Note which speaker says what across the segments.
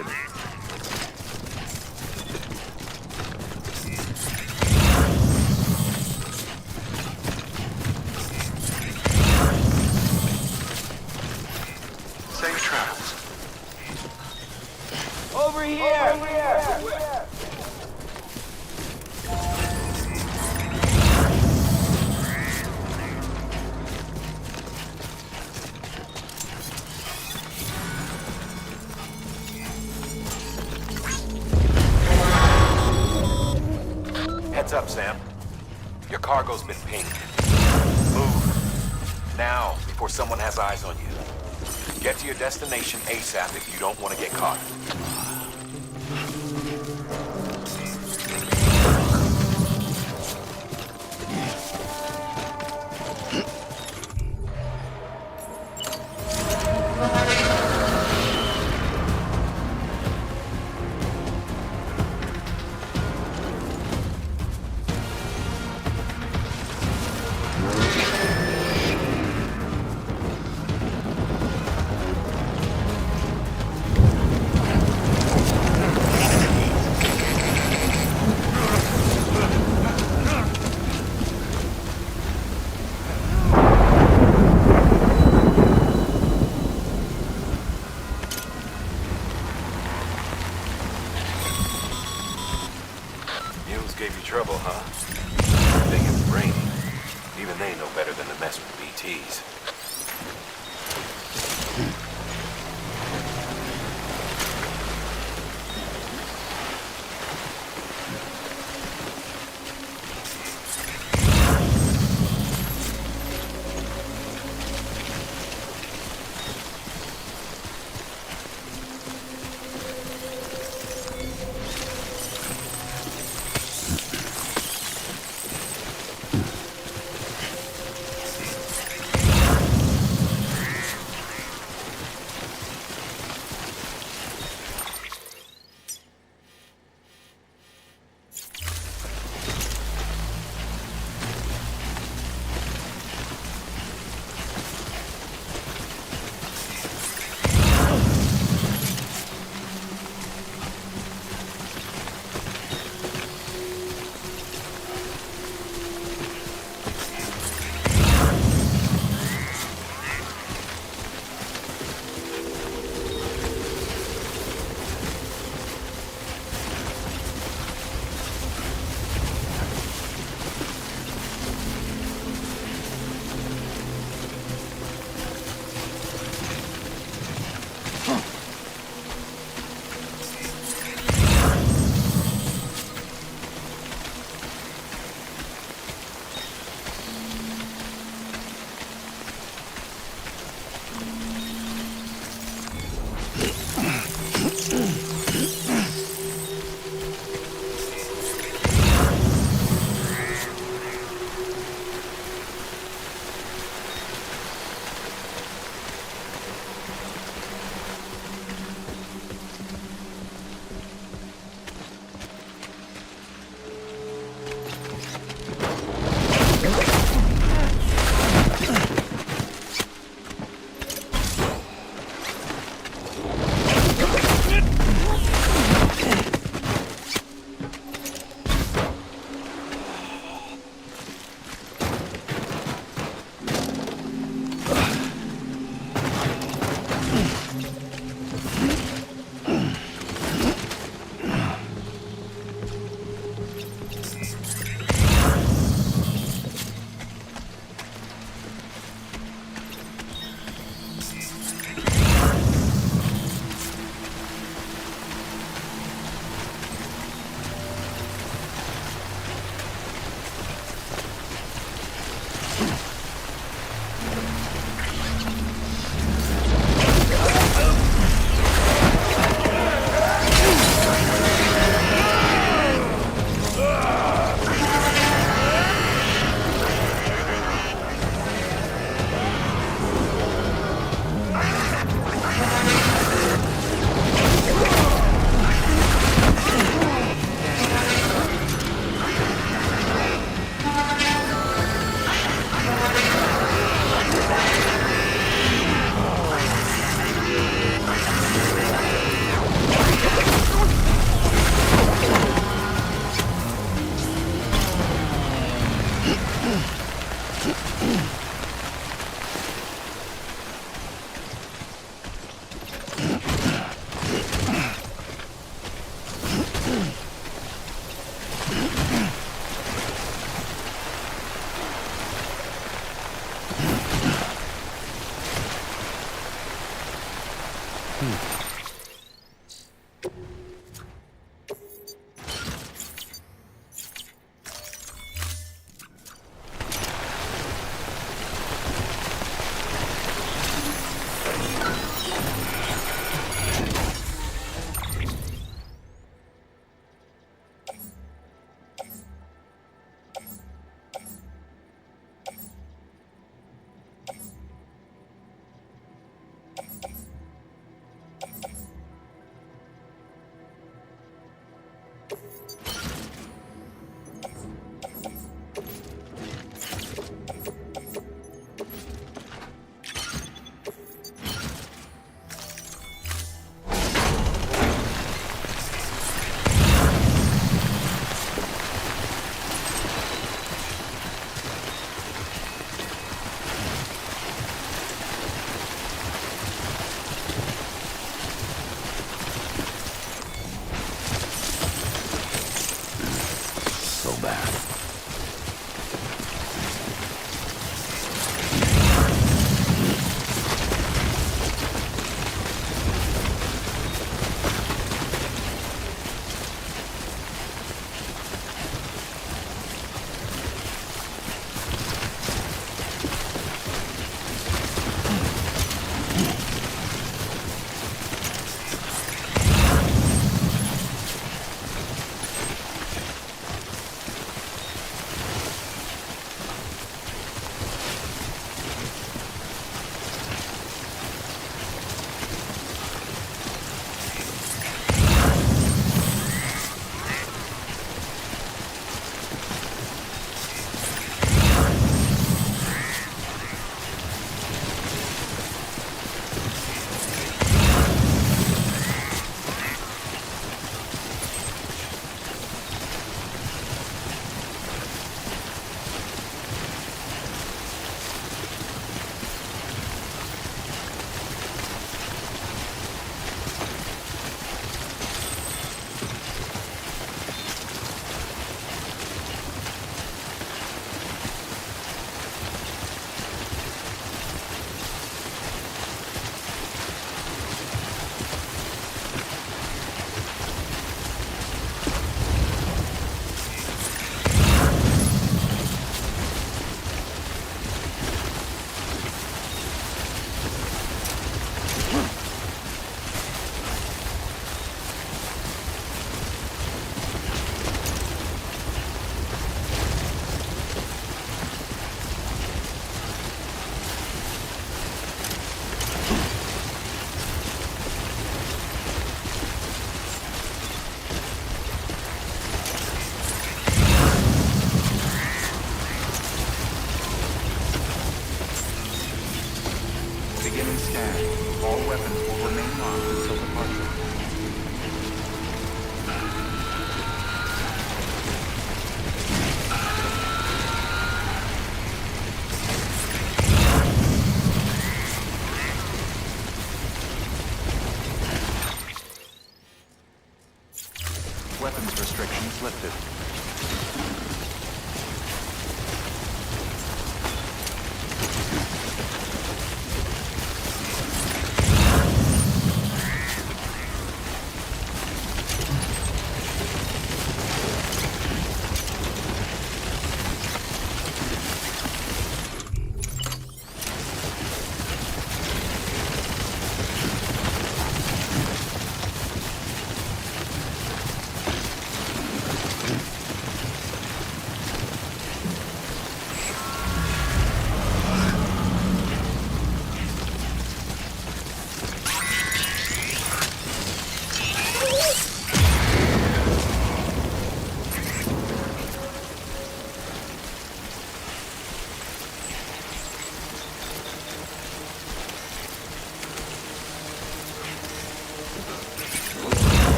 Speaker 1: interested.
Speaker 2: Safe travels.
Speaker 3: Over here! Over here!
Speaker 4: Heads up, Sam. Your cargo's been pinged. Move. Now, before someone has eyes on you. Get to your destination ASAP if you don't want to get caught. Gave you trouble, huh? Big and brainy. Even they know better than to mess with BTs.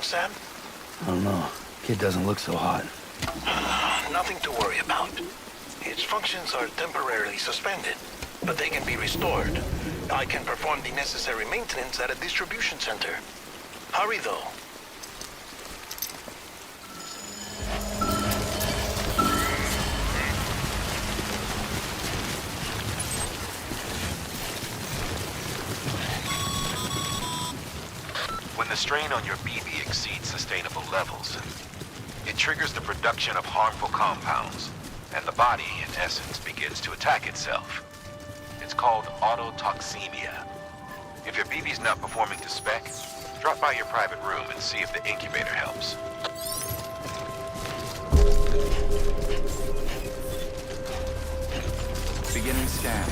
Speaker 1: Sam?
Speaker 2: I don't know. Kid doesn't look so hot.
Speaker 1: Nothing to worry about. Its functions are temporarily suspended, but they can be restored. I can perform the necessary maintenance at a distribution center. Hurry, though.
Speaker 4: When the strain on your BB exceeds sustainable levels, it triggers the production of harmful compounds, and the body, in essence, begins to attack itself. It's called autotoxemia. If your BB's not performing to spec, drop by your private room and see if the incubator helps.
Speaker 5: Beginning scan.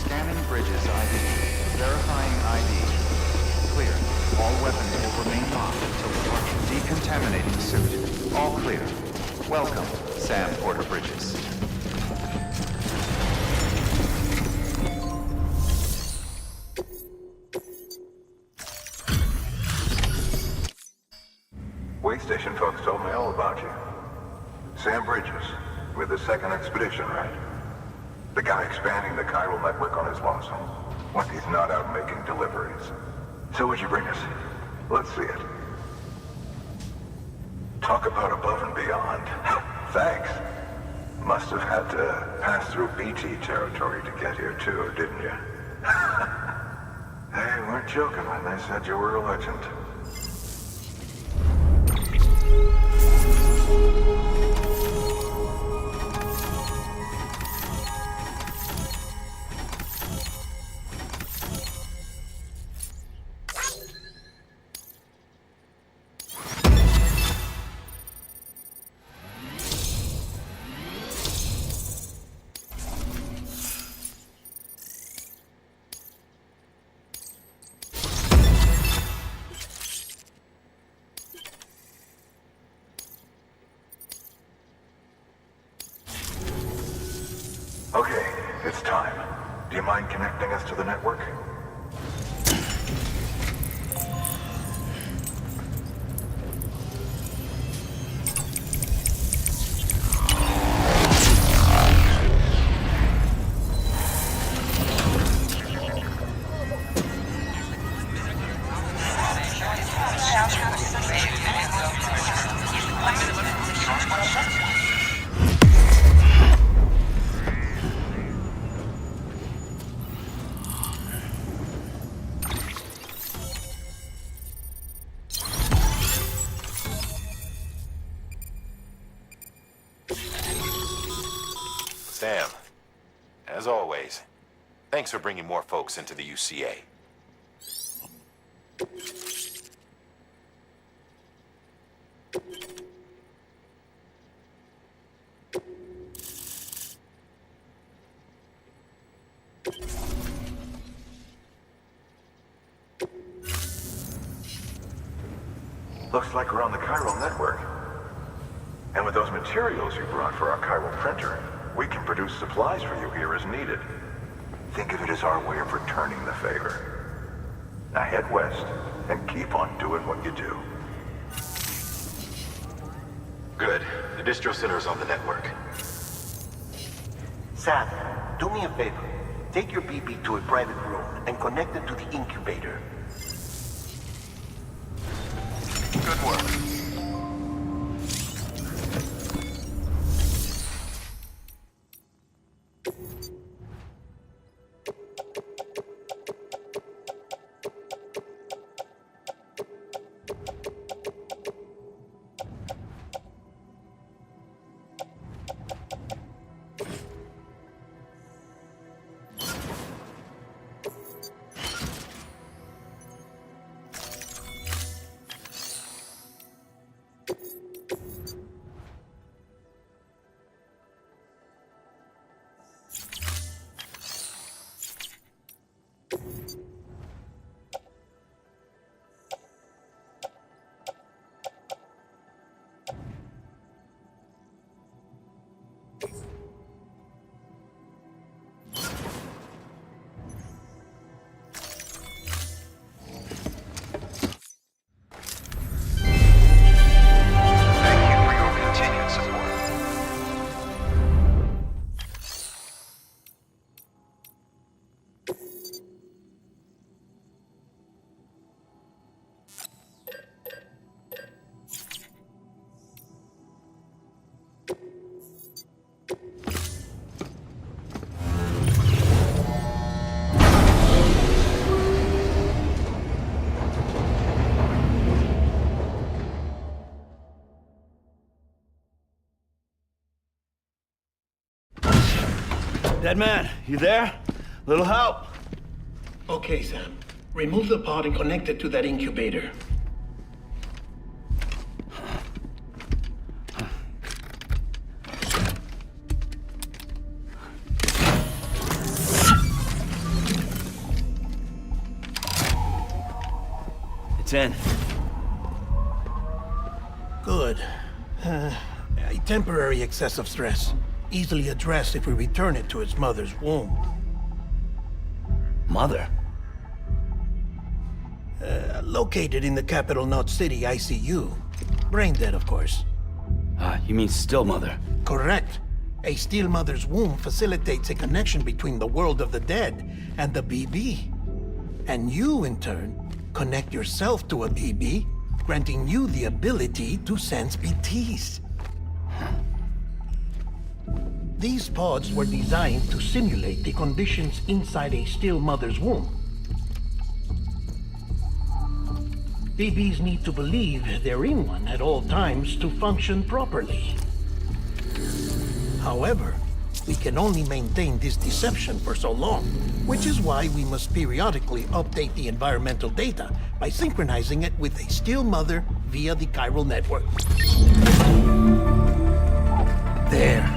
Speaker 5: Scanning Bridges ID. Verifying ID. Clear. All weapons will remain locked until departure. Decontaminating suit. All clear. Welcome, Sam Porter Bridges.
Speaker 6: Way station folks told me all about you. Sam Bridges, with the second expedition, right? The guy expanding the chiral network on his lonesome, when he's not out making deliveries. So what'd you bring us? Let's see it. Talk about above and beyond. Thanks. Must have had to pass through BT territory to get here too, didn't you? They weren't joking when they said you were a legend. Okay, it's time. Do you mind connecting us to the network?
Speaker 4: Sam, as always, thanks for bringing more folks into the UCA.
Speaker 6: Looks like we're on the chiral network. And with those materials you brought for our chiral printer, we can produce supplies for you here as needed. Think of it as our way of returning the favor. Now head west and keep on doing what you do.
Speaker 4: Good. The distro center is on the network.
Speaker 7: Sam, do me a favor. Take your BB to a private room and connect it to the incubator.
Speaker 1: Good work.
Speaker 2: Dead man, you there? Little help?
Speaker 1: Okay, Sam. Remove the pod and connect it to that incubator.
Speaker 2: It's in.
Speaker 1: Good. A temporary excessive stress. Easily addressed if we return it to its mother's womb.
Speaker 2: Mother?
Speaker 1: Located in the capital Knot City ICU. Brain dead, of course.
Speaker 2: You mean still mother?
Speaker 1: Correct. A steel mother's womb facilitates a connection between the world of the dead and the BB. And you, in turn, connect yourself to a BB, granting you the ability to sense BTs. These pods were designed to simulate the conditions inside a still mother's womb. BBs need to believe they're in one at all times to function properly. However, we can only maintain this deception for so long, which is why we must periodically update the environmental data by synchronizing it with a still mother via the chiral network. There.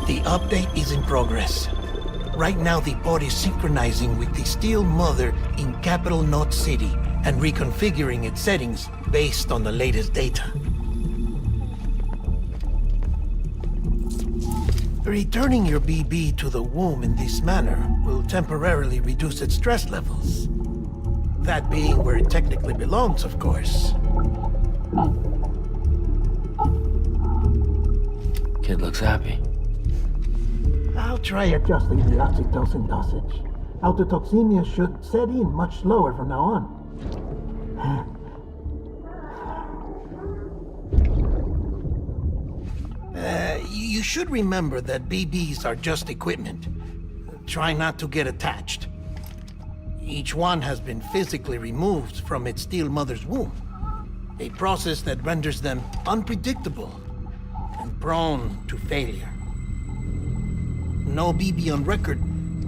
Speaker 1: The update is in progress. Right now, the pod is synchronizing with the steel mother in capital Knot City and reconfiguring its settings based on the latest data. Returning your BB to the womb in this manner will temporarily reduce its stress levels. That being where it technically belongs, of course.
Speaker 2: Kid looks happy.
Speaker 1: I'll try adjusting the oxytocin dosage. Autotoxemia should set in much slower from now on. You should remember that BBs are just equipment. Try not to get attached. Each one has been physically removed from its steel mother's womb. A process that renders them unpredictable and prone to failure. No BB on record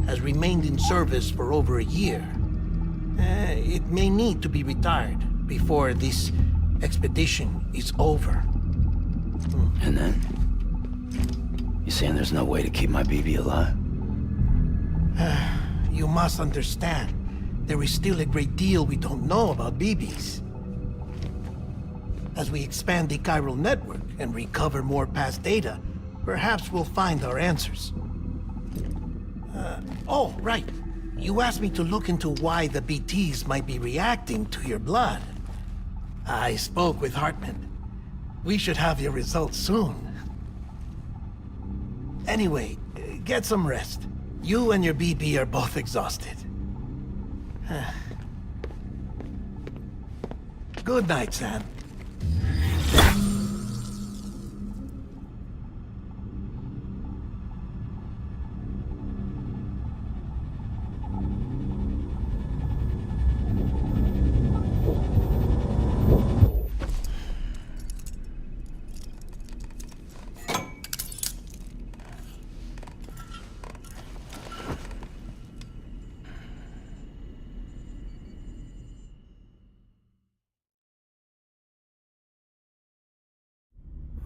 Speaker 1: has remained in service for over a year. It may need to be retired before this expedition is over.
Speaker 2: And then? You saying there's no way to keep my BB alive?
Speaker 1: You must understand, there is still a great deal we don't know about BBs. As we expand the chiral network and recover more past data, perhaps we'll find our answers. Oh, right. You asked me to look into why the BTs might be reacting to your blood. I spoke with Hartman. We should have your results soon. Anyway, get some rest. You and your BB are both exhausted. Good night, Sam.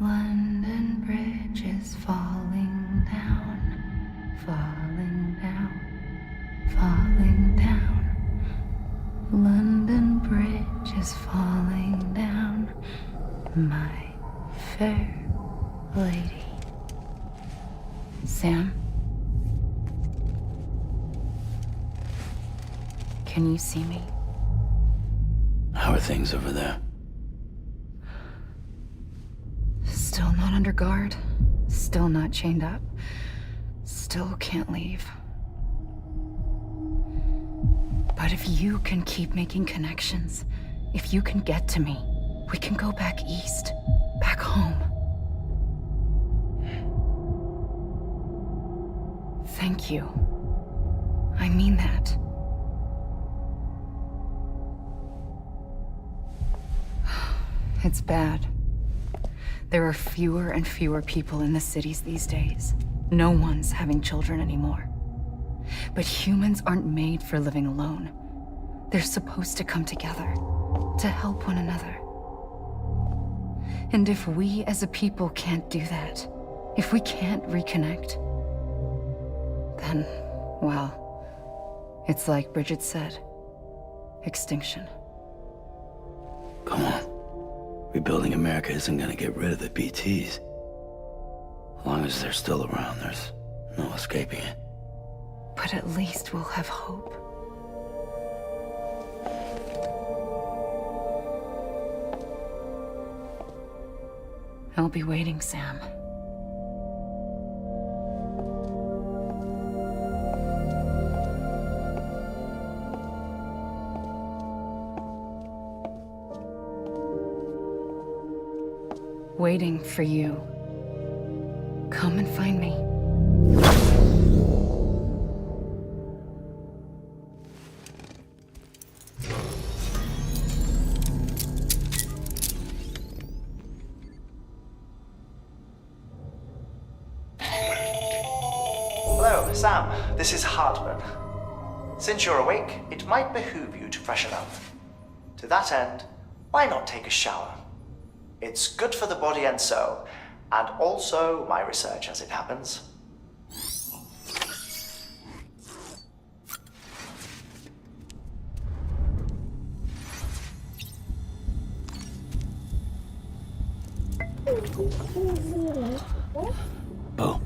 Speaker 8: London Bridge is falling down, falling down, falling down. London Bridge is falling down, my fair lady. Sam? Can you see me?
Speaker 2: How are things over there?
Speaker 8: Still not under guard, still not chained up, still can't leave. But if you can keep making connections, if you can get to me, we can go back east, back home. Thank you. I mean that. It's bad. There are fewer and fewer people in the cities these days. No one's having children anymore. But humans aren't made for living alone. They're supposed to come together, to help one another. And if we as a people can't do that, if we can't reconnect, then, well, it's like Bridget said, extinction.
Speaker 2: Come on. Rebuilding America isn't gonna get rid of the BTs. As long as they're still around, there's no escaping it.
Speaker 8: But at least we'll have hope. I'll be waiting, Sam. Waiting for you. Come and find me.
Speaker 9: Hello, Sam. This is Hartman. Since you're awake, it might behoove you to freshen up. To that end, why not take a shower? It's good for the body and soul, and also my research as it happens.
Speaker 2: Bo.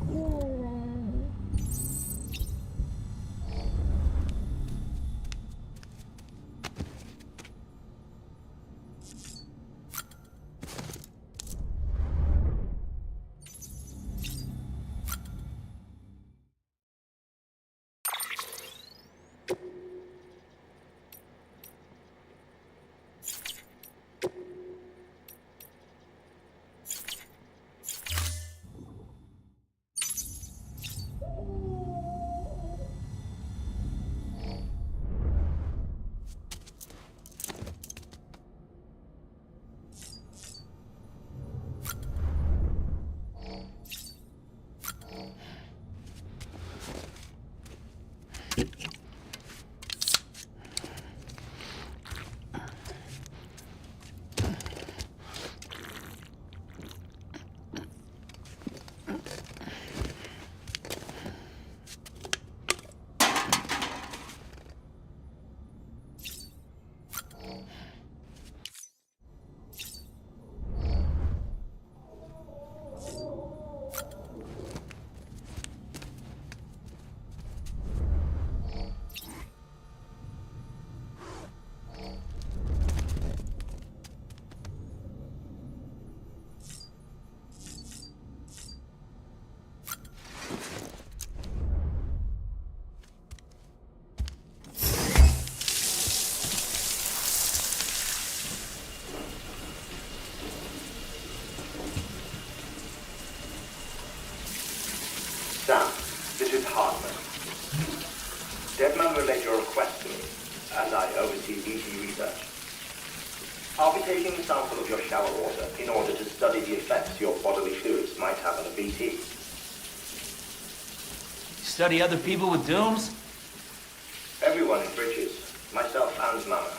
Speaker 10: Sam, this is Hartman. Deadman relayed your request to me, and I oversee BT research. I'll be taking a sample of your shower water in order to study the effects your bodily fluids might have on a BT.
Speaker 3: Study other people with dooms?
Speaker 10: Everyone in Bridges, myself and Mama.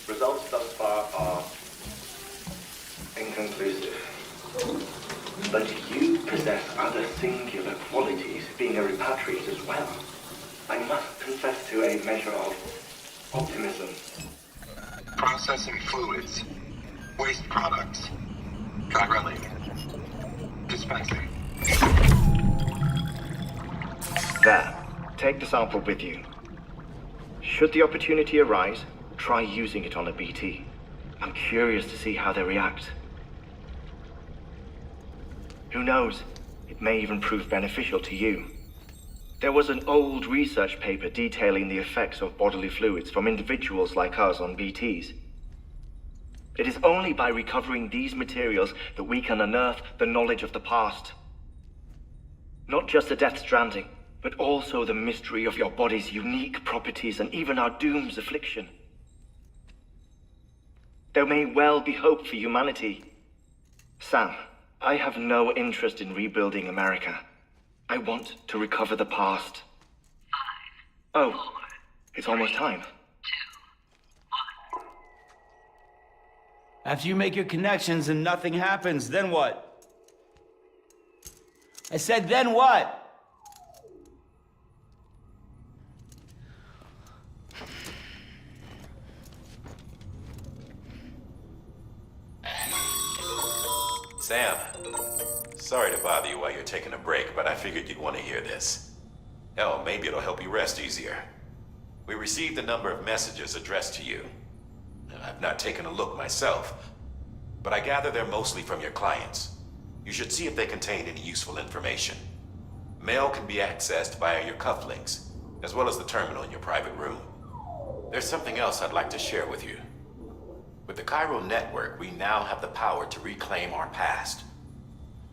Speaker 10: Results thus far are inconclusive. But you possess other singular qualities, being a repatriate as well. I must confess to a measure of optimism.
Speaker 6: Processing fluids. Waste products. Drilling. Dispensing.
Speaker 10: There. Take the sample with you. Should the opportunity arise, try using it on a BT. I'm curious to see how they react. Who knows? It may even prove beneficial to you. There was an old research paper detailing the effects of bodily fluids from individuals like us on BTs. It is only by recovering these materials that we can unearth the knowledge of the past. Not just the Death Stranding, but also the mystery of your body's unique properties and even our doom's affliction. There may well be hope for humanity. Sam, I have no interest in rebuilding America. I want to recover the past. 5, 4, oh, it's almost time.
Speaker 3: 2, 1. After you make your connections and nothing happens, then what? I said, then what?
Speaker 4: Sam, sorry to bother you while you're taking a break, but I figured you'd want to hear this. Hell, maybe it'll help you rest easier. We received a number of messages addressed to you. I've not taken a look myself, but I gather they're mostly from your clients. You should see if they contain any useful information. Mail can be accessed via your cufflinks, as well as the terminal in your private room. There's something else I'd like to share with you. With the Chiral network, we now have the power to reclaim our past.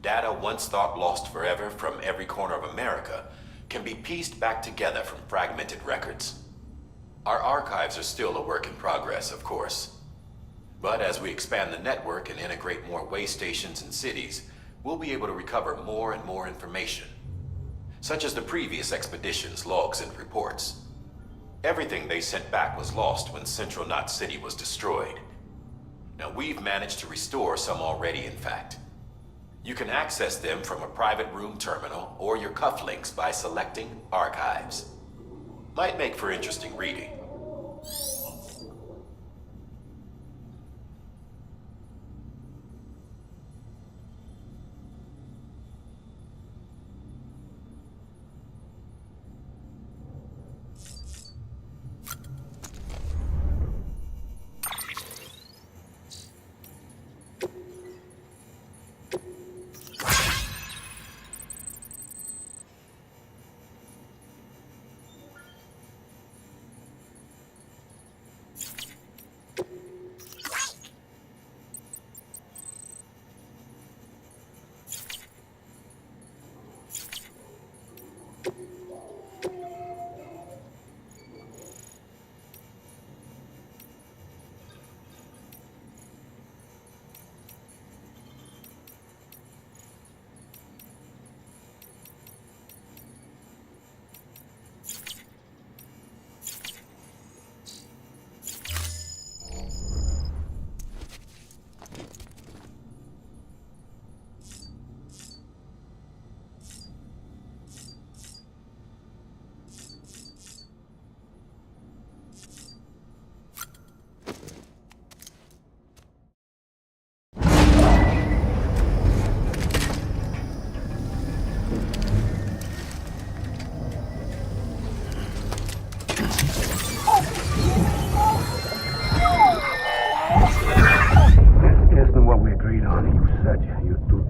Speaker 4: Data once thought lost forever from every corner of America can be pieced back together from fragmented records. Our archives are still a work in progress, of course. But as we expand the network and integrate more way stations and cities, we'll be able to recover more and more information, such as the previous expedition's logs and reports. Everything they sent back was lost when Central Knot City was destroyed. Now, we've managed to restore some already, in fact. You can access them from a private room terminal or your cufflinks by selecting Archives. Might make for interesting reading.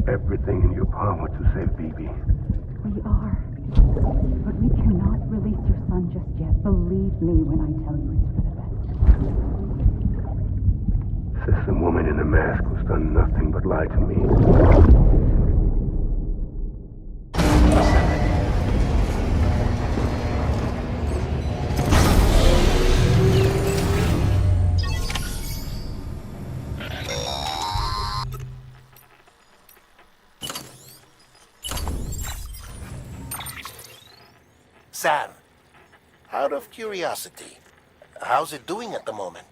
Speaker 11: Everything in your power to save BB.
Speaker 8: We are. But we cannot release your son just yet. Believe me when I tell you it's for the best.
Speaker 11: Says the woman in the mask who's done nothing but lie to me.
Speaker 7: Sam, out of curiosity, how's it doing at the moment?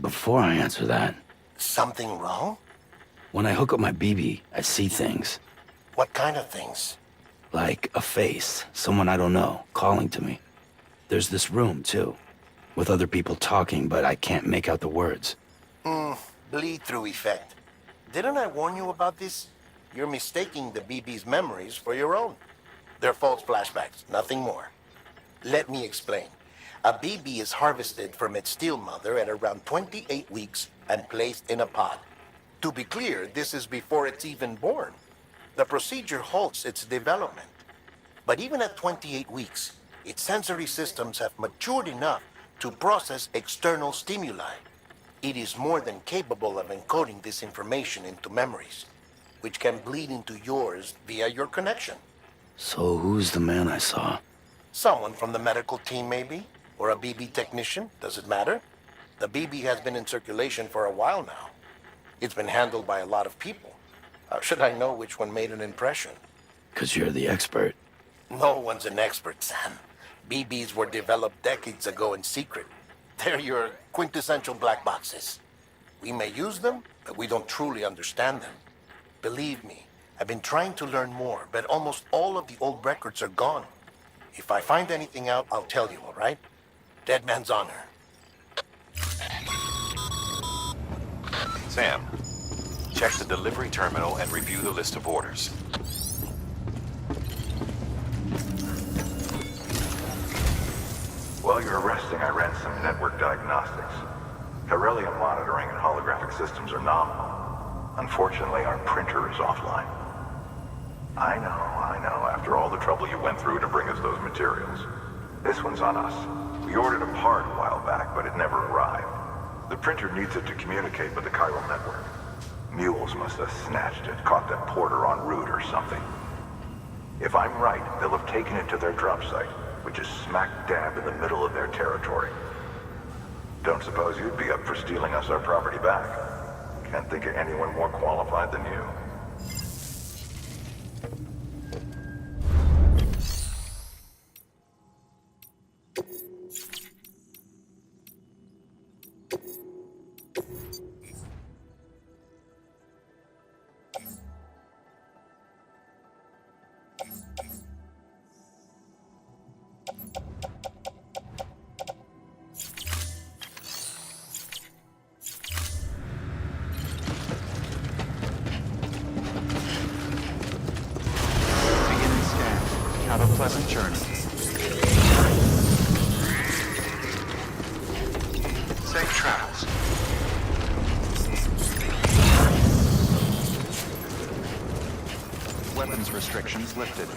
Speaker 2: Before I answer that,
Speaker 7: Something wrong?
Speaker 2: when I hook up my BB, I see things.
Speaker 7: What kind of things?
Speaker 2: Like a face, someone I don't know, calling to me. There's this room, too, with other people talking, but I can't make out the words.
Speaker 7: Bleed-through effect. Didn't I warn you about this? You're mistaking the BB's memories for your own. They're false flashbacks, nothing more. Let me explain. A BB is harvested from its steel mother at around 28 weeks and placed in a pod. To be clear, this is before it's even born. The procedure halts its development. But even at 28 weeks, its sensory systems have matured enough to process external stimuli. It is more than capable of encoding this information into memories, which can bleed into yours via your connection.
Speaker 2: So who's the man I saw?
Speaker 7: Someone from the medical team, maybe? Or a BB technician? Does it matter? The BB has been in circulation for a while now. It's been handled by a lot of people. How should I know which one made an impression?
Speaker 2: Because you're the expert.
Speaker 7: No one's an expert, Sam. BBs were developed decades ago in secret. They're your quintessential black boxes. We may use them, but we don't truly understand them. Believe me, I've been trying to learn more, but almost all of the old records are gone. If I find anything out, I'll tell you, all right? Dead man's honor.
Speaker 4: Sam, check the delivery terminal and review the list of orders.
Speaker 6: While you're resting, I ran some network diagnostics. Beryllium monitoring and holographic systems are nominal. Unfortunately, our printer is offline. I know, after all the trouble you went through to bring us those materials. This one's on us. We ordered a part a while back, but it never arrived. The printer needs it to communicate with the chiral network. Mules must have snatched it, caught that porter en route or something. If I'm right, they'll have taken it to their drop site, which is smack dab in the middle of their territory. Don't suppose you'd be up for stealing us our property back? Can't think of anyone more qualified than you.
Speaker 5: Have a pleasant journey. Safe travels. Weapons restrictions lifted.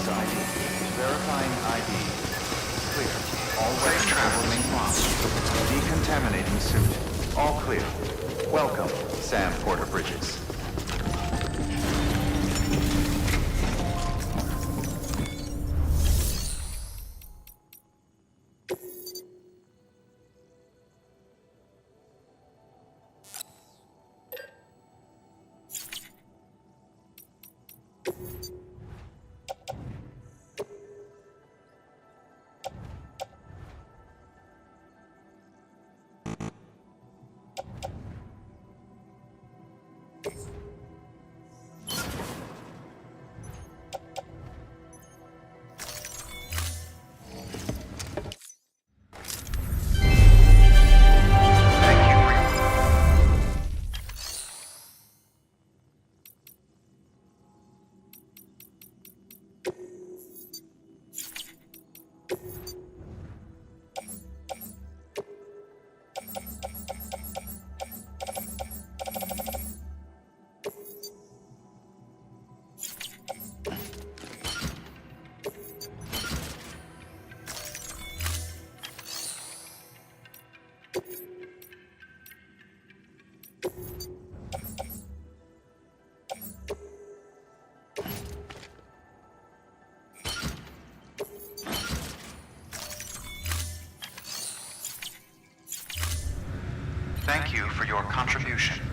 Speaker 5: Bridges ID. Verifying ID. Clear. All weapons will remain locked. Decontaminating suit. All clear. Welcome, Sam Porter Bridges. Thank you for your contribution.